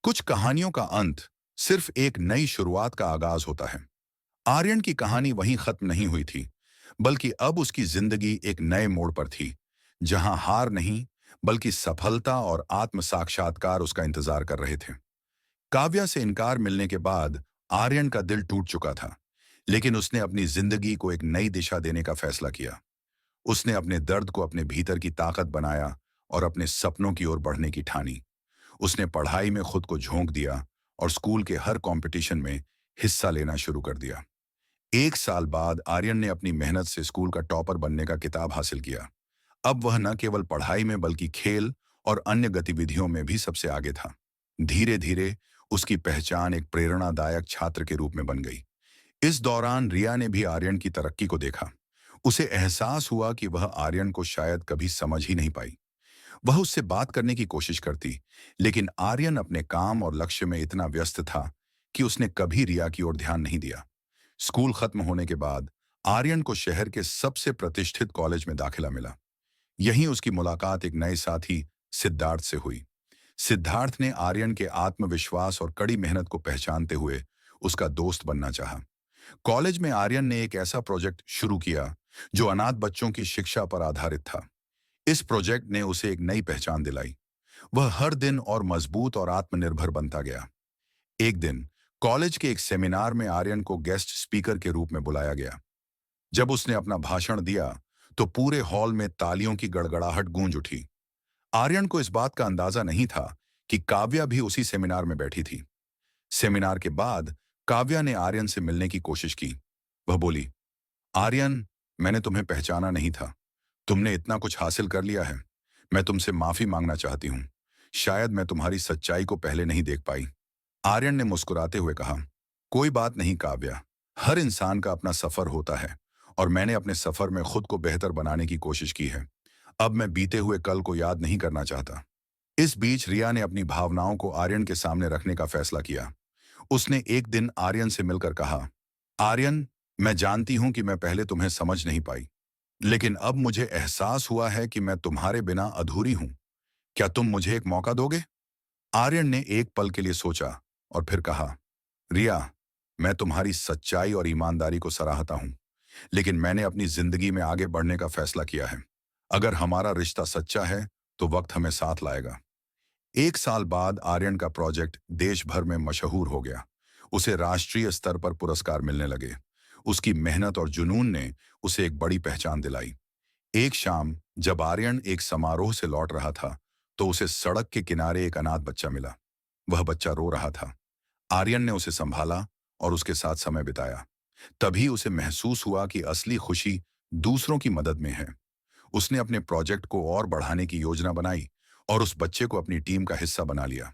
कुछ कहानियों का अंत सिर्फ एक नई शुरुआत का आगाज होता है। आर्यन की कहानी वहीं खत्म नहीं हुई थी, बल्कि अब उसकी जिंदगी एक नए मोड़ पर थी, जहां हार नहीं, बल्कि सफलता और आत्म साक्षात्कार उसका इंतजार कर रहे थे। काव्या से इनकार मिलने के बाद आर्यन का दिल टूट चुका था, लेकिन उसने अपनी जिंदगी को एक नई दिशा देने का फैसला किया। उसने अपने दर्द को अपने भीतर की ताकत बनाया और अपने सपनों की ओर बढ़ने की ठानी। उसने पढ़ाई में खुद को झोंक दिया और स्कूल के हर कंपटीशन में हिस्सा लेना शुरू कर दिया। 1 साल बाद आर्यन ने अपनी मेहनत से स्कूल का टॉपर बनने का किताब हासिल किया। अब वह न केवल पढ़ाई में बल्कि खेल और अन्य गतिविधियों में भी सबसे आगे था। धीरे धीरे उसकी पहचान एक प्रेरणादायक छात्र के रूप में बन गई। इस दौरान रिया ने भी आर्यन की तरक्की को देखा। उसे एहसास हुआ कि वह आर्यन को शायद कभी समझ ही नहीं पाई। वह उससे बात करने की कोशिश करती, लेकिन आर्यन अपने काम और लक्ष्य में इतना व्यस्त था कि उसने कभी रिया की ओर ध्यान नहीं दिया। स्कूल खत्म होने के बाद आर्यन को शहर के सबसे प्रतिष्ठित कॉलेज में दाखिला मिला। यहीं उसकी मुलाकात एक नए साथी सिद्धार्थ से हुई। सिद्धार्थ ने आर्यन के आत्मविश्वास और कड़ी मेहनत को पहचानते हुए उसका दोस्त बनना चाहा। कॉलेज में आर्यन ने एक ऐसा प्रोजेक्ट शुरू किया जो अनाथ बच्चों की शिक्षा पर आधारित था। इस प्रोजेक्ट ने उसे एक नई पहचान दिलाई। वह हर दिन और मजबूत और आत्मनिर्भर बनता गया। एक दिन कॉलेज के एक सेमिनार में आर्यन को गेस्ट स्पीकर के रूप में बुलाया गया। जब उसने अपना भाषण दिया तो पूरे हॉल में तालियों की गड़गड़ाहट गूंज उठी। आर्यन को इस बात का अंदाजा नहीं था कि काव्या भी उसी सेमिनार में बैठी थी। सेमिनार के बाद काव्या ने आर्यन से मिलने की कोशिश की। वह बोली, आर्यन, मैंने तुम्हें पहचाना नहीं था। तुमने इतना कुछ हासिल कर लिया है। मैं तुमसे माफी मांगना चाहती हूँ। शायद मैं तुम्हारी सच्चाई को पहले नहीं देख पाई। आर्यन ने मुस्कुराते हुए कहा, कोई बात नहीं काव्या, हर इंसान का अपना सफर होता है और मैंने अपने सफर में खुद को बेहतर बनाने की कोशिश की है। अब मैं बीते हुए कल को याद नहीं करना चाहता। इस बीच रिया ने अपनी भावनाओं को आर्यन के सामने रखने का फैसला किया। उसने एक दिन आर्यन से मिलकर कहा, आर्यन, मैं जानती हूं कि मैं पहले तुम्हें समझ नहीं पाई, लेकिन अब मुझे एहसास हुआ है कि मैं तुम्हारे बिना अधूरी हूं। क्या तुम मुझे एक मौका दोगे? आर्यन ने एक पल के लिए सोचा और फिर कहा, रिया, मैं तुम्हारी सच्चाई और ईमानदारी को सराहता हूं, लेकिन मैंने अपनी जिंदगी में आगे बढ़ने का फैसला किया है। अगर हमारा रिश्ता सच्चा है तो वक्त हमें साथ लाएगा। 1 साल बाद आर्यन का प्रोजेक्ट देश भर में मशहूर हो गया। उसे राष्ट्रीय स्तर पर पुरस्कार मिलने लगे। उसकी मेहनत और जुनून ने उसे एक बड़ी पहचान दिलाई। एक शाम जब आर्यन एक समारोह से लौट रहा था, तो उसे सड़क के किनारे एक अनाथ बच्चा मिला। वह बच्चा रो रहा था। आर्यन ने उसे संभाला और उसके साथ समय बिताया। तभी उसे महसूस हुआ कि असली खुशी दूसरों की मदद में है। उसने अपने प्रोजेक्ट को और बढ़ाने की योजना बनाई और उस बच्चे को अपनी टीम का हिस्सा बना लिया।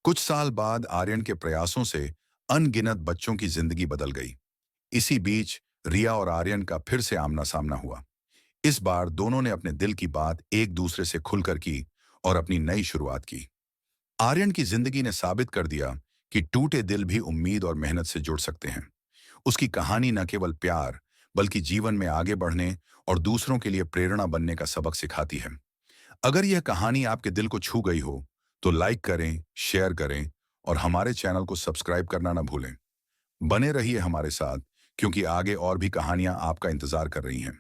कुछ साल बाद आर्यन के प्रयासों से अनगिनत बच्चों की जिंदगी बदल गई। इसी बीच रिया और आर्यन का फिर से आमना सामना हुआ। इस बार दोनों ने अपने दिल की बात एक दूसरे से खुलकर की और अपनी नई शुरुआत की। आर्यन की जिंदगी ने साबित कर दिया कि टूटे दिल भी उम्मीद और मेहनत से जुड़ सकते हैं। उसकी कहानी न केवल प्यार, बल्कि जीवन में आगे बढ़ने और दूसरों के लिए प्रेरणा बनने का सबक सिखाती है। अगर यह कहानी आपके दिल को छू गई हो, तो लाइक करें, शेयर करें और हमारे चैनल को सब्सक्राइब करना न भूलें। बने रहिए हमारे साथ, क्योंकि आगे और भी कहानियां आपका इंतजार कर रही हैं।